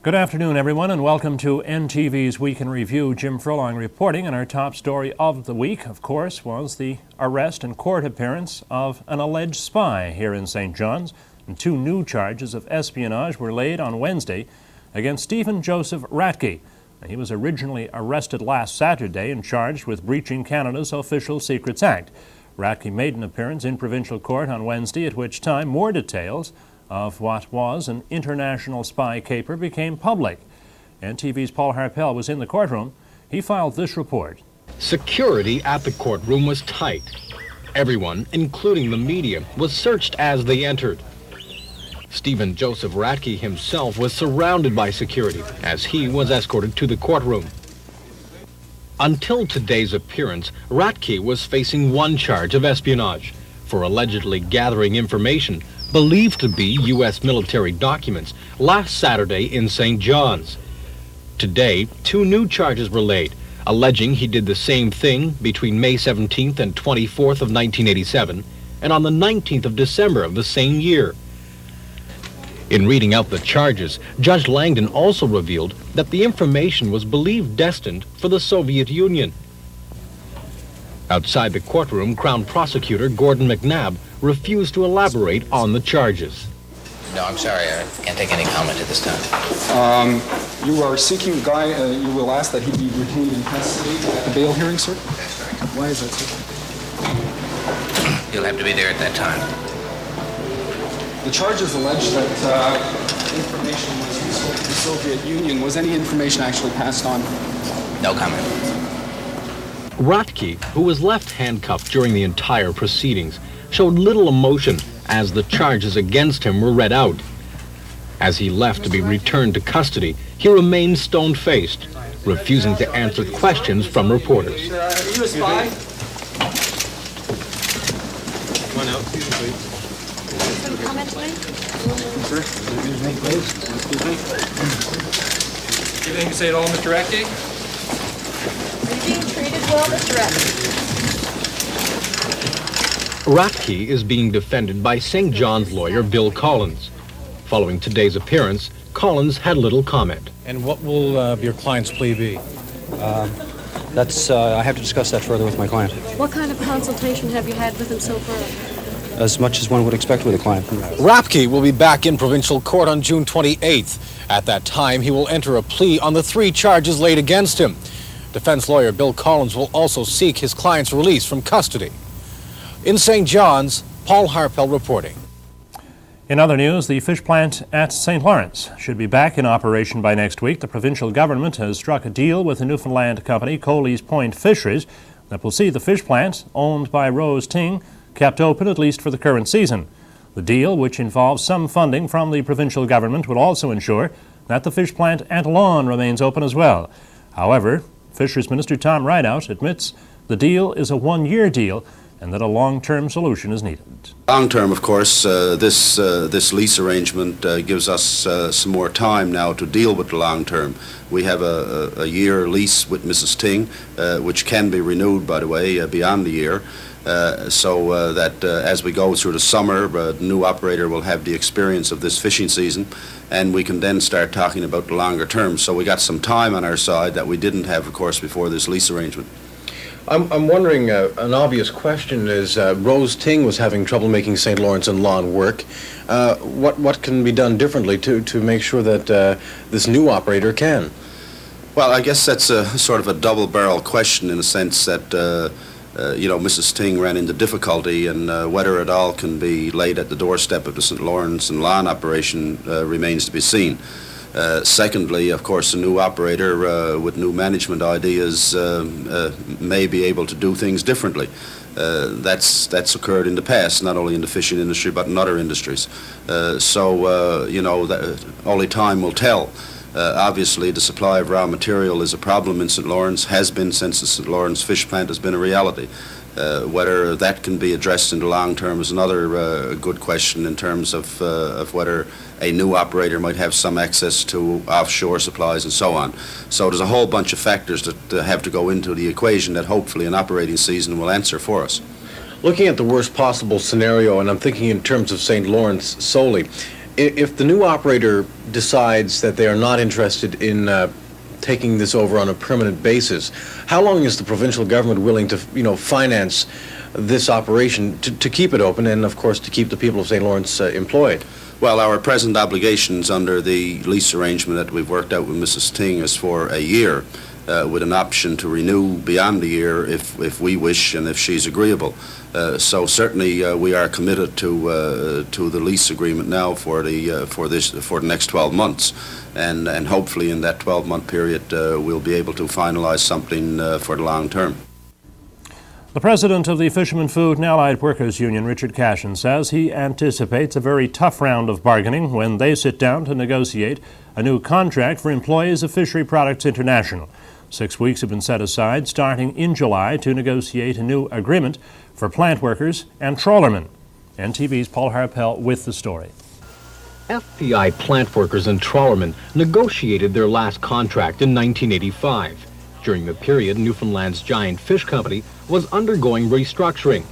Good afternoon, everyone, and welcome to NTV's Week in Review. Jim Furlong reporting, and our top story of the week, of course, was the arrest and court appearance of an alleged spy here in St. John's. And 2 new charges of espionage were laid on Wednesday against Stephen Joseph Ratke. He was originally arrested last Saturday and charged with breaching Canada's Official Secrets Act. Ratke made an appearance in provincial court on Wednesday, at which time more details of what was an international spy caper became public. NTV's Paul Harpel was in the courtroom. He filed this report. Security at the courtroom was tight. Everyone, including the media, was searched as they entered. Stephen Joseph Ratke himself was surrounded by security as he was escorted to the courtroom. Until today's appearance, Ratke was facing one charge of espionage for allegedly gathering information believed to be U.S. military documents last Saturday in St. John's. Today, 2 new charges were laid, alleging he did the same thing between May 17th and 24th of 1987 and on the 19th of December of the same year. In reading out the charges, Judge Langdon also revealed that the information was believed destined for the Soviet Union. Outside the courtroom, Crown Prosecutor Gordon McNabb refused to elaborate on the charges. No, I'm sorry. I can't take any comment at this time. You are seeking a guy, you will ask that he be retained in custody at the bail hearing, sir? That's correct. Why is that, sir? You'll have to be there at that time. The charges allege that information was useful to the Soviet Union. Was any information actually passed on? No comment. Ratke, who was left handcuffed during the entire proceedings, showed little emotion as the charges against him were read out. As he left to be returned to custody, he remained stone-faced, refusing to answer questions from reporters. Are you a spy? Come on out, please. Some comment to make? Sir? Excuse me. Anything to say at all, Mr. Ratke? Are you being treated well, Mr. Ratke? Ratke is being defended by St. John's lawyer Bill Collins. Following today's appearance, Collins had little comment. And what will your client's plea be? I have to discuss that further with my client. What kind of consultation have you had with him so far? As much as one would expect with a client. Ratke will be back in provincial court on June 28th. At that time, he will enter a plea on the 3 charges laid against him. Defense lawyer Bill Collins will also seek his client's release from custody. In St. John's, Paul Harpel reporting. In other news, the fish plant at St. Lawrence should be back in operation by next week. The provincial government has struck a deal with the Newfoundland company Coley's Point Fisheries that will see the fish plant, owned by Rose Ting, kept open at least for the current season. The deal, which involves some funding from the provincial government, will also ensure that the fish plant at Lawn remains open as well. However, Fisheries Minister Tom Rideout admits the deal is a 1-year deal and that a long-term solution is needed. Long-term, of course, this lease arrangement gives us some more time now to deal with the long-term. We have a year lease with Mrs. Ting, which can be renewed, by the way, beyond the year. So that as we go through the summer, the new operator will have the experience of this fishing season, and we can then start talking about the longer term. So we got some time on our side that we didn't have, of course, before this lease arrangement. I'm wondering, an obvious question is, Rose Ting was having trouble making St. Lawrence and Lawn work. What can be done differently to make sure that this new operator can? Well, I guess that's a sort of a double-barrel question in the sense that Mrs. Ting ran into difficulty, and whether it all can be laid at the doorstep of the St. Lawrence and Lawn operation remains to be seen. Secondly, of course, a new operator with new management ideas may be able to do things differently. That's occurred in the past, not only in the fishing industry but in other industries. Only time will tell. Obviously, the supply of raw material is a problem in St. Lawrence, has been since the St. Lawrence fish plant has been a reality. Whether that can be addressed in the long term is another good question in terms of whether a new operator might have some access to offshore supplies and so on. So there's a whole bunch of factors that have to go into the equation that hopefully an operating season will answer for us. Looking at the worst possible scenario, and I'm thinking in terms of St. Lawrence solely, If the new operator decides that they are not interested in taking this over on a permanent basis, how long is the provincial government willing to, finance this operation to keep it open and, of course, to keep the people of St. Lawrence employed? Well, our present obligations under the lease arrangement that we've worked out with Mrs. Ting is for a year, with an option to renew beyond the year if we wish and if she's agreeable. So certainly we are committed to the lease agreement now for the next 12 months, and hopefully in that 12-month period we'll be able to finalize something for the long term. The president of the Fishermen Food and Allied Workers Union, Richard Cashin, says he anticipates a very tough round of bargaining when they sit down to negotiate a new contract for employees of Fishery Products International. 6 weeks have been set aside starting in July to negotiate a new agreement for plant workers and trawlermen. NTV's Paul Harpel with the story. FPI plant workers and trawlermen negotiated their last contract in 1985. During the period, Newfoundland's Giant Fish Company was undergoing restructuring.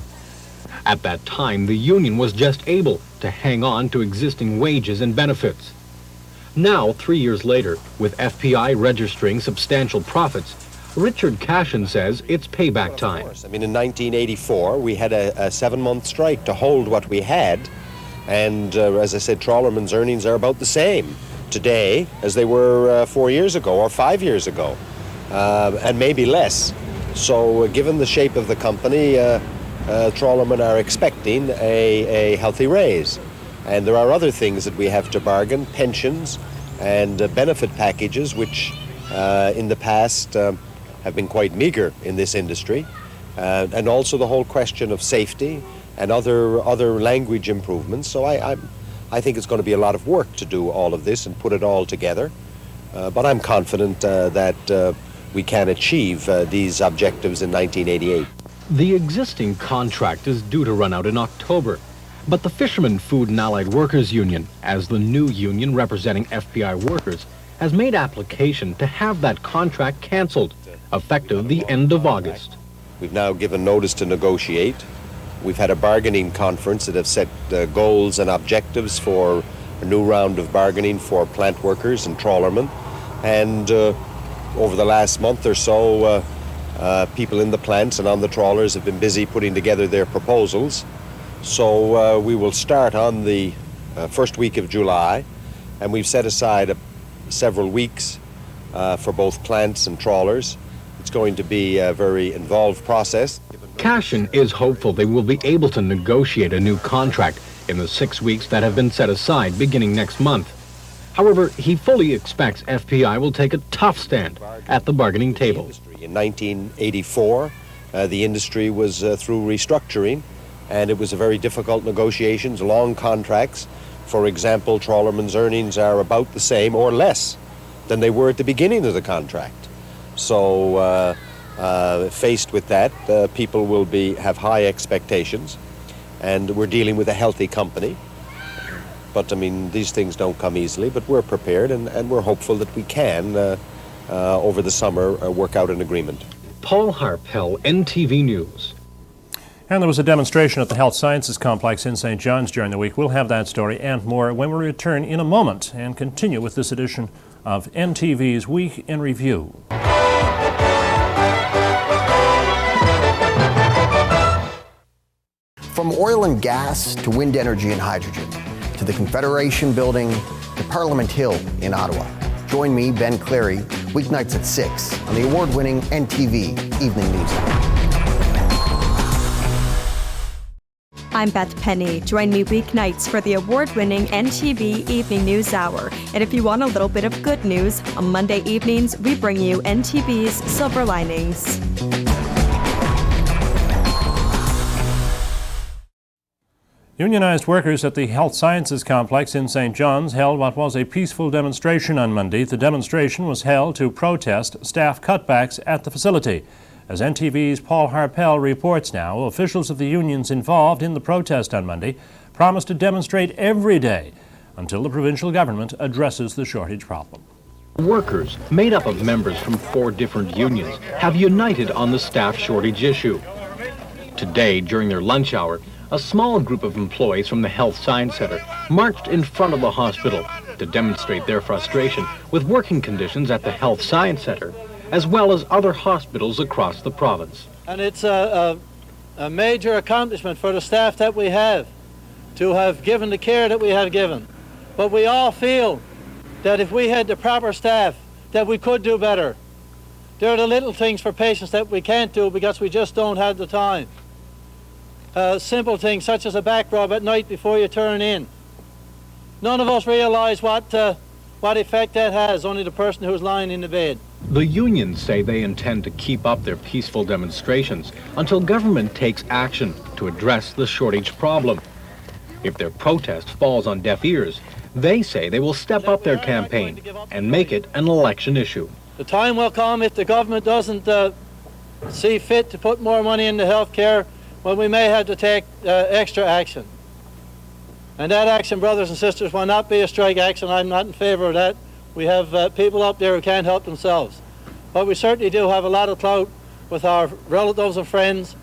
At that time, the union was just able to hang on to existing wages and benefits. Now, 3 years later, with FPI registering substantial profits, Richard Cashin says it's payback time. I mean, in 1984, we had a 7-month strike to hold what we had, and as I said, trawlermen's earnings are about the same today as they were 4 years ago or 5 years ago, and maybe less. So given the shape of the company, trawlermen are expecting a healthy raise. And there are other things that we have to bargain, pensions and benefit packages, which in the past have been quite meager in this industry. And also the whole question of safety and other language improvements. So I think it's going to be a lot of work to do all of this and put it all together. But I'm confident that we can achieve these objectives in 1988. The existing contract is due to run out in October. But the Fishermen Food and Allied Workers Union, as the new union representing FPI workers, has made application to have that contract canceled, effective the end of August. We've now given notice to negotiate. We've had a bargaining conference that have set goals and objectives for a new round of bargaining for plant workers and trawlermen. And over the last month or so, people in the plants and on the trawlers have been busy putting together their proposals. So we will start on the first week of July, and we've set aside several weeks for both plants and trawlers. It's going to be a very involved process. Cashin is hopeful they will be able to negotiate a new contract in the 6 weeks that have been set aside beginning next month. However, he fully expects FPI will take a tough stand at the bargaining table. In 1984, the industry was through restructuring, and it was a very difficult negotiations, long contracts. For example, trawlermen's earnings are about the same or less than they were at the beginning of the contract. So faced with that, people will have high expectations, and we're dealing with a healthy company. But I mean, these things don't come easily, but we're prepared, and we're hopeful that we can, over the summer, work out an agreement. Paul Harpel, NTV News. And there was a demonstration at the Health Sciences Complex in St. John's during the week. We'll have that story and more when we return in a moment and continue with this edition of NTV's Week in Review. From oil and gas to wind energy and hydrogen, to the Confederation Building to Parliament Hill in Ottawa. Join me, Ben Clary, weeknights at 6 on the award-winning NTV Evening News Hour. I'm Beth Penny. Join me weeknights for the award-winning NTV Evening News Hour. And if you want a little bit of good news, on Monday evenings, we bring you NTV's Silver Linings. Unionized workers at the Health Sciences Complex in St. John's held what was a peaceful demonstration on Monday. The demonstration was held to protest staff cutbacks at the facility. As NTV's Paul Harpel reports now, officials of the unions involved in the protest on Monday promised to demonstrate every day until the provincial government addresses the shortage problem. Workers, made up of members from 4 different unions, have united on the staff shortage issue. Today, during their lunch hour, a small group of employees from the Health Science Center marched in front of the hospital to demonstrate their frustration with working conditions at the Health Science Center, as well as other hospitals across the province. And it's a major accomplishment for the staff that we have to have given the care that we have given. But we all feel that if we had the proper staff, that we could do better. There are the little things for patients that we can't do because we just don't have the time. Simple things such as a back rub at night before you turn in. None of us realize what effect that has, only the person who's lying in the bed. The unions say they intend to keep up their peaceful demonstrations until government takes action to address the shortage problem. If their protest falls on deaf ears, they say they will step up their campaign and make it an election issue. The time will come if the government doesn't see fit to put more money into health care, when we may have to take extra action. And that action, brothers and sisters, will not be a strike action. I'm not in favor of that. We have people up there who can't help themselves. But we certainly do have a lot of clout with our relatives and friends,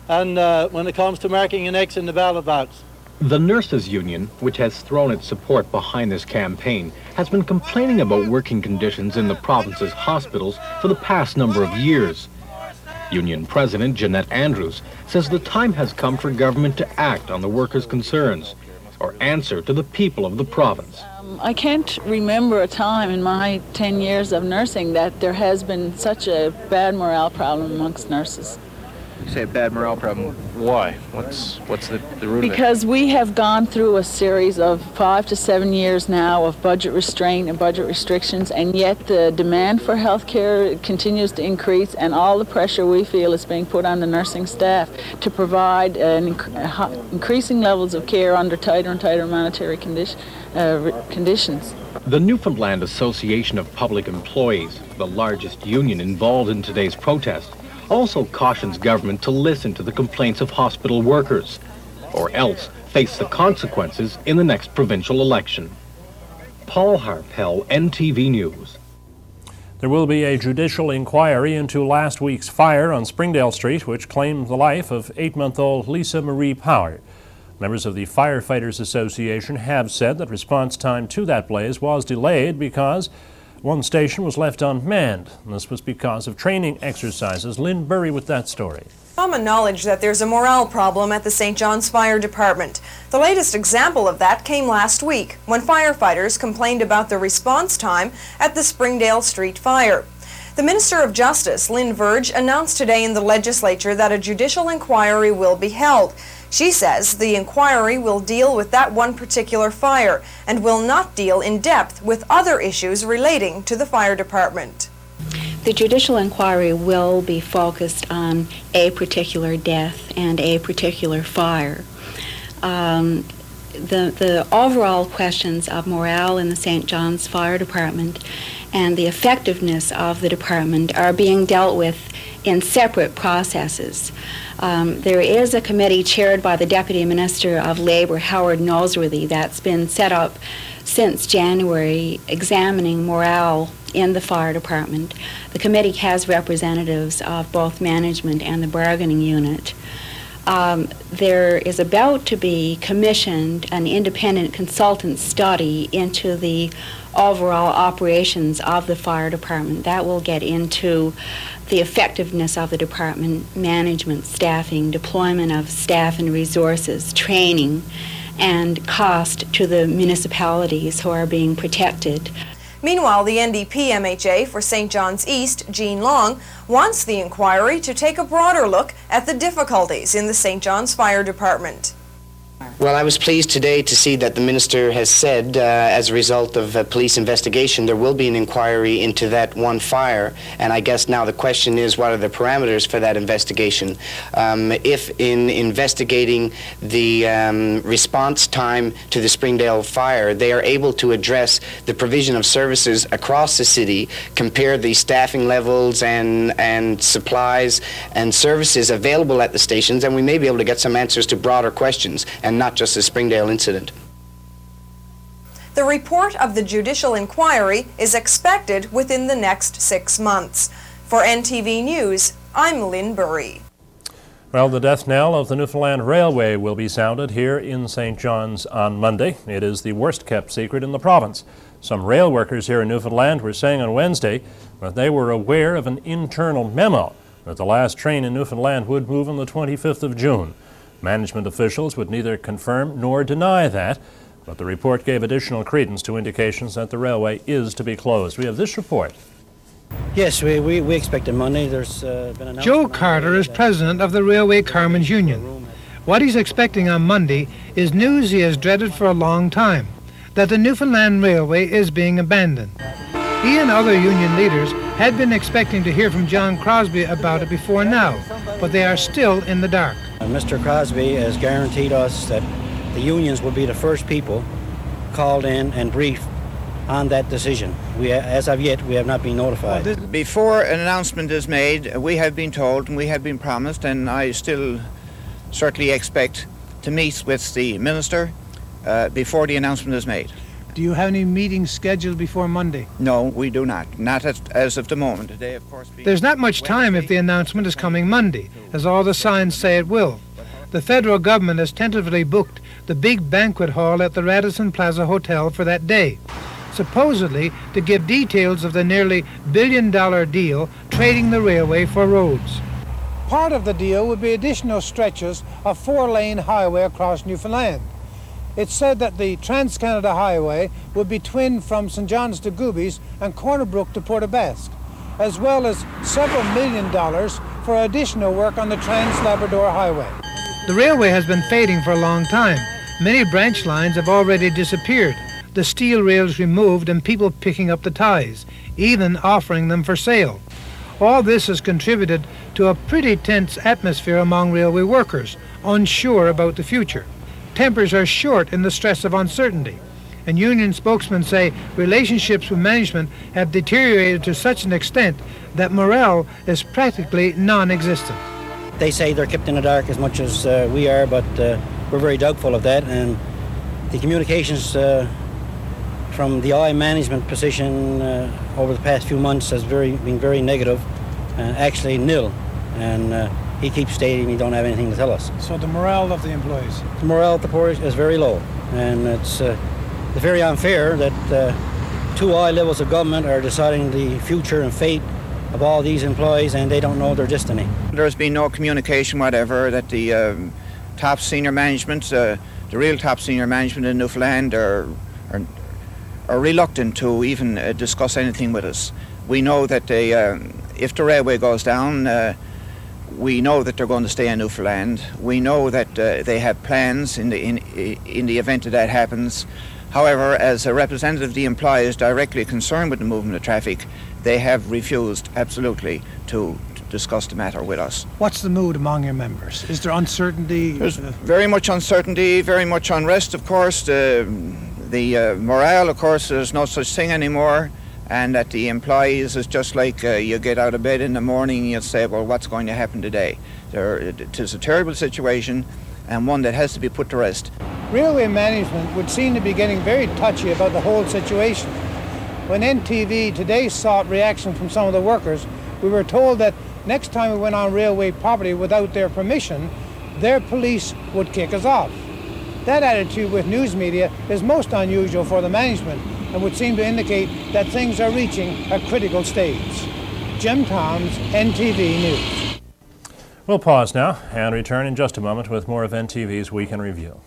and when it comes to marking an X in the ballot box. The Nurses Union, which has thrown its support behind this campaign, has been complaining about working conditions in the province's hospitals for the past number of years. Union President Jeanette Andrews says the time has come for government to act on the workers' concerns or answer to the people of the province. I can't remember a time in my 10 years of nursing that there has been such a bad morale problem amongst nurses. You say a bad morale problem. Why? What's the root of it? Because we have gone through a series of 5 to 7 years now of budget restraint and budget restrictions, and yet the demand for health care continues to increase, and all the pressure we feel is being put on the nursing staff to provide increasing levels of care under tighter and tighter monetary conditions. The Newfoundland Association of Public Employees, the largest union involved in today's protest, also cautions government to listen to the complaints of hospital workers, or else face the consequences in the next provincial election. Paul Harpel, NTV News. There will be a judicial inquiry into last week's fire on Springdale Street, which claimed the life of 8-month-old Lisa Marie Power. Members of the Firefighters Association have said that response time to that blaze was delayed because one station was left unmanned, and this was because of training exercises. Lynn Burry with that story. Common knowledge that there's a morale problem at the St. John's Fire Department. The latest example of that came last week when firefighters complained about the response time at the Springdale Street fire. The Minister of Justice, Lynn Verge, announced today in the legislature that a judicial inquiry will be held. She says the inquiry will deal with that one particular fire and will not deal in depth with other issues relating to the fire department. The judicial inquiry will be focused on a particular death and a particular fire. The overall questions of morale in the St. John's Fire Department and the effectiveness of the department are being dealt with in separate processes. There is a committee chaired by the Deputy Minister of Labour, Howard Noseworthy, that's been set up since January examining morale in the fire department. The committee has representatives of both management and the bargaining unit. There is about to be commissioned an independent consultant study into the overall operations of the fire department. That will get into the effectiveness of the department, management, staffing, deployment of staff and resources, training, and cost to the municipalities who are being protected. Meanwhile, the NDP MHA for St. John's East, Jean Long, wants the inquiry to take a broader look at the difficulties in the St. John's Fire Department. Well, I was pleased today to see that the Minister has said, as a result of a police investigation, there will be an inquiry into that one fire, and I guess now the question is, what are the parameters for that investigation? If in investigating the response time to the Springdale fire, they are able to address the provision of services across the city, compare the staffing levels and supplies and services available at the stations, then we may be able to get some answers to broader questions, and not just the Springdale incident. The report of the judicial inquiry is expected within the next 6 months. For NTV News, I'm Lynn Burry. Well, the death knell of the Newfoundland Railway will be sounded here in St. John's on Monday. It is the worst-kept secret in the province. Some rail workers here in Newfoundland were saying on Wednesday that they were aware of an internal memo that the last train in Newfoundland would move on the 25th of June. Management officials would neither confirm nor deny that, but the report gave additional credence to indications that the railway is to be closed. We have this report. Yes, we expected Monday. There's been an Joe Carter is president of the Railway Carmen's Union. What he's expecting on Monday is news he has dreaded for a long time, that the Newfoundland Railway is being abandoned. He and other union leaders had been expecting to hear from John Crosbie about it before now, but they are still in the dark. Mr. Crosbie has guaranteed us that the unions will be the first people called in and briefed on that decision. As of yet, we have not been notified. Before an announcement is made, we have been told and we have been promised, and I still certainly expect to meet with the Minister before the announcement is made. Do you have any meetings scheduled before Monday? No, we do not. Not as of the moment. Today, of course, There's not much time if the announcement is coming Monday, as all the signs say it will. The federal government has tentatively booked the big banquet hall at the Radisson Plaza Hotel for that day, supposedly to give details of the nearly billion-dollar deal trading the railway for roads. Part of the deal would be additional stretches of four-lane highway across Newfoundland. It's said that the Trans-Canada Highway would be twinned from St. John's to Goobies and Corner Brook to Port aux Basques, as well as several $1 million for additional work on the Trans-Labrador Highway. The railway has been fading for a long time. Many branch lines have already disappeared, the steel rails removed and people picking up the ties, even offering them for sale. All this has contributed to a pretty tense atmosphere among railway workers, unsure about the future. Tempers are short in the stress of uncertainty, and union spokesmen say relationships with management have deteriorated to such an extent that morale is practically non-existent. They say they're kept in the dark as much as we are, but we're very doubtful of that, and the communications from the I management position over the past few months has been very negative, actually nil, and he keeps stating he don't have anything to tell us. So the morale of the employees? The morale of the poor is very low, and it's very unfair that two high levels of government are deciding the future and fate of all these employees, and they don't know their destiny. There's been no communication whatever that the top senior management, the real top senior management in Newfoundland are reluctant to even discuss anything with us. We know that they, if the railway goes down, we know that they're going to stay in Newfoundland. We know that they have plans in the event that happens. However, as a representative of the employees directly concerned with the movement of traffic, they have refused absolutely to discuss the matter with us. What's the mood among your members? Is there uncertainty? There's very much uncertainty, very much unrest, of course. The morale, of course, there's no such thing anymore. And that the employees is just like you get out of bed in the morning and you say, well, what's going to happen today? It is a terrible situation and one that has to be put to rest. Railway management would seem to be getting very touchy about the whole situation. When NTV today sought reaction from some of the workers, we were told that next time we went on railway property without their permission, their police would kick us off. That attitude with news media is most unusual for the management and would seem to indicate that things are reaching a critical stage. Jim Toms, NTV News. We'll pause now and return in just a moment with more of NTV's Week in Review.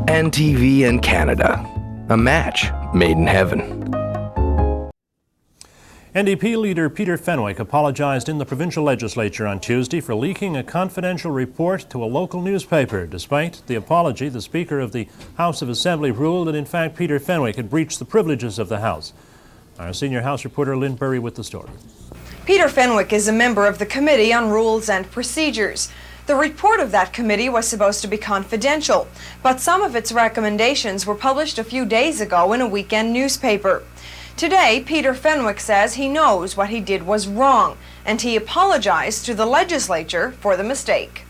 NTV and Canada, a match made in heaven. NDP leader Peter Fenwick apologized in the provincial legislature on Tuesday for leaking a confidential report to a local newspaper. Despite the apology, the Speaker of the House of Assembly ruled that in fact Peter Fenwick had breached the privileges of the House. Our senior House reporter Lynn Burry with the story. Peter Fenwick is a member of the Committee on Rules and Procedures. The report of that committee was supposed to be confidential, but some of its recommendations were published a few days ago in a weekend newspaper. Today, Peter Fenwick says he knows what he did was wrong, and he apologized to the legislature for the mistake.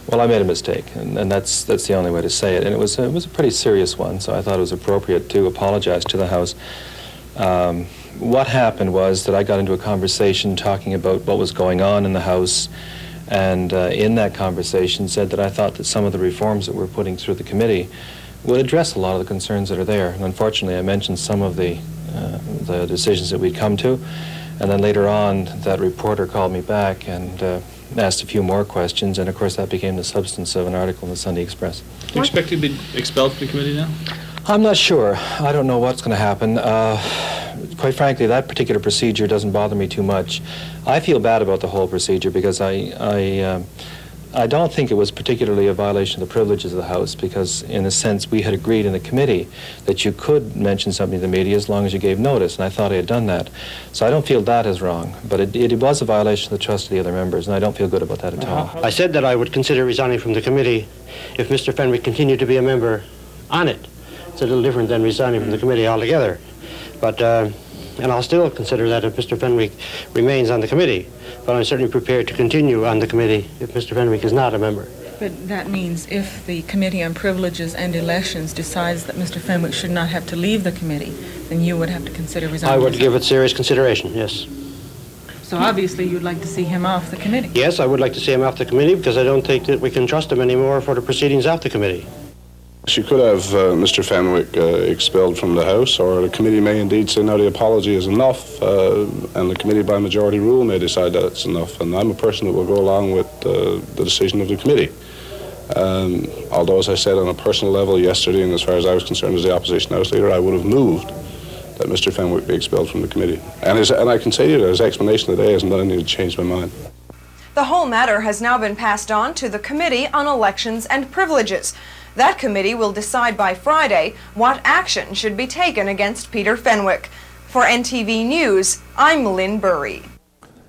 Well, I made a mistake, and that's the only way to say it. And it was a pretty serious one, so I thought it was appropriate to apologize to the House. What happened was that I got into a conversation talking about what was going on in the House, and in that conversation said that I thought that some of the reforms that we're putting through the committee would address a lot of the concerns that are there. And unfortunately, I mentioned some of the decisions that we'd come to, and then later on, that reporter called me back and asked a few more questions, and of course that became the substance of an article in the Sunday Express. Do you expect to be expelled from the committee now? I'm not sure. I don't know what's going to happen. Quite frankly, that particular procedure doesn't bother me too much. I feel bad about the whole procedure because I don't think it was particularly a violation of the privileges of the House, because in a sense we had agreed in the committee that you could mention something to the media as long as you gave notice, and I thought I had done that. So I don't feel that is wrong, but it was a violation of the trust of the other members, and I don't feel good about that at all. I said that I would consider resigning from the committee if Mr. Fenwick continued to be a member on it. It's a little different than resigning from the committee altogether. But, and I'll still consider that if Mr. Fenwick remains on the committee. But I'm certainly prepared to continue on the committee if Mr. Fenwick is not a member. But that means if the Committee on Privileges and Elections decides that Mr. Fenwick should not have to leave the committee, then you would have to consider resigning. I would give it serious consideration, yes. So obviously you'd like to see him off the committee. Yes, I would like to see him off the committee because I don't think that we can trust him anymore for the proceedings of the committee. You could have Mr. Fenwick expelled from the House, or the committee may indeed say, no, the apology is enough, and the committee by majority rule may decide that it's enough. And I'm a person that will go along with the decision of the committee. Although, as I said, on a personal level yesterday, and as far as I was concerned as the opposition House leader, I would have moved that Mr. Fenwick be expelled from the committee. And I can say to you that his explanation today hasn't done anything to change my mind. The whole matter has now been passed on to the Committee on Elections and Privileges. That committee will decide by Friday what action should be taken against Peter Fenwick. For NTV News, I'm Lynn Burry.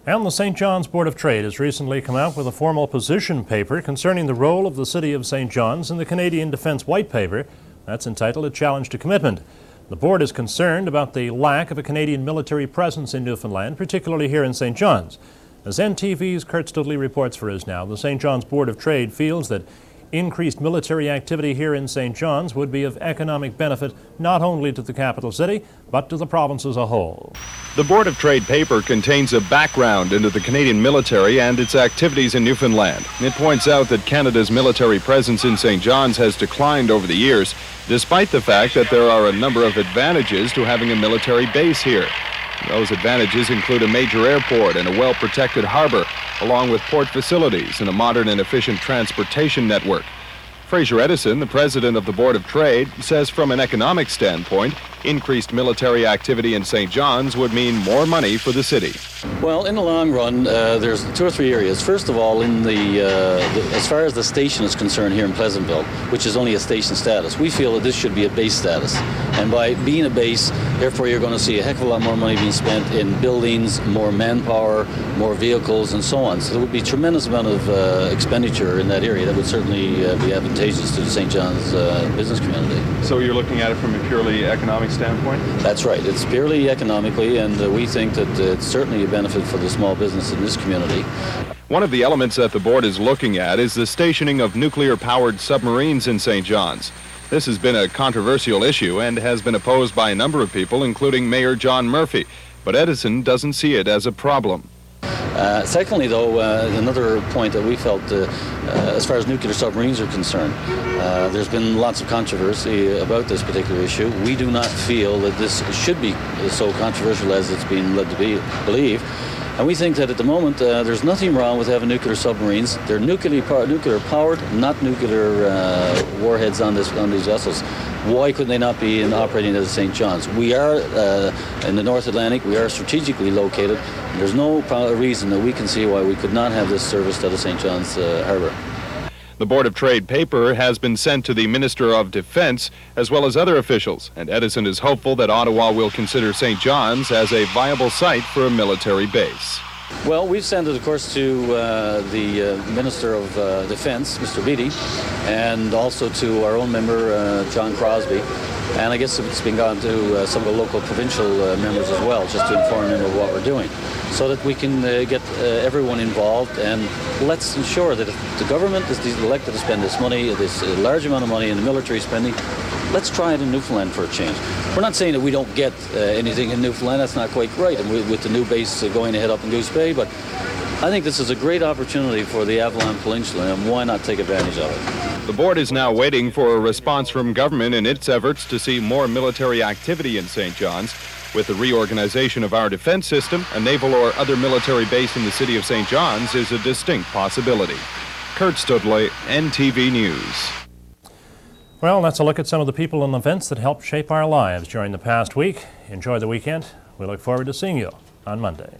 And the St. John's Board of Trade has recently come out with a formal position paper concerning the role of the City of St. John's in the Canadian Defence White Paper. That's entitled A Challenge to Commitment. The board is concerned about the lack of a Canadian military presence in Newfoundland, particularly here in St. John's. As NTV's Kurt Studley reports for us now, the St. John's Board of Trade feels that increased military activity here in St. John's would be of economic benefit not only to the capital city, but to the province as a whole. The Board of Trade paper contains a background into the Canadian military and its activities in Newfoundland. It points out that Canada's military presence in St. John's has declined over the years, despite the fact that there are a number of advantages to having a military base here. Those advantages include a major airport and a well-protected harbor, along with port facilities and a modern and efficient transportation network. Fraser Edison, the president of the Board of Trade, says from an economic standpoint, increased military activity in St. John's would mean more money for the city. Well, in the long run, there's 2 or 3 areas. First of all, in as far as the station is concerned here in Pleasantville, which is only a station status, we feel that this should be a base status. And by being a base, therefore you're going to see a heck of a lot more money being spent in buildings, more manpower, more vehicles, and so on. So there would be a tremendous amount of expenditure in that area that would certainly be advantageous to the St. John's business community. So you're looking at it from a purely economic standpoint? That's right. It's purely economically, and we think that it's certainly a benefit for the small business in this community. One of the elements that the board is looking at is the stationing of nuclear-powered submarines in St. John's. This has been a controversial issue and has been opposed by a number of people, including Mayor John Murphy. But Edison doesn't see it as a problem. Secondly, though, another point that we felt, as far as nuclear submarines are concerned, there's been lots of controversy about this particular issue. We do not feel that this should be so controversial as it's being led to believe. And we think that at the moment, there's nothing wrong with having nuclear submarines. They're nuclear powered, not nuclear warheads on these vessels. Why could they not be operating at St. John's? We are in the North Atlantic. We are strategically located. There's no reason that we can see why we could not have this serviced out of St. John's Harbour. The Board of Trade paper has been sent to the Minister of Defense as well as other officials, and Edison is hopeful that Ottawa will consider St. John's as a viable site for a military base. Well, we've sent it, of course, to the Minister of Defense, Mr. Beattie, and also to our own member, John Crosby. And I guess it's been gone to some of the local provincial members as well, just to inform them of what we're doing, so that we can get everyone involved. And let's ensure that if the government is elected to spend this money, this large amount of money in the military spending, let's try it in Newfoundland for a change. We're not saying that we don't get anything in Newfoundland. That's not quite right, and with the new base going ahead up in Goose Bay, but I think this is a great opportunity for the Avalon Peninsula, and why not take advantage of it? The board is now waiting for a response from government in its efforts to see more military activity in St. John's. With the reorganization of our defense system, a naval or other military base in the city of St. John's is a distinct possibility. Kurt Studley, NTV News. Well, that's a look at some of the people and events that helped shape our lives during the past week. Enjoy the weekend. We look forward to seeing you on Monday.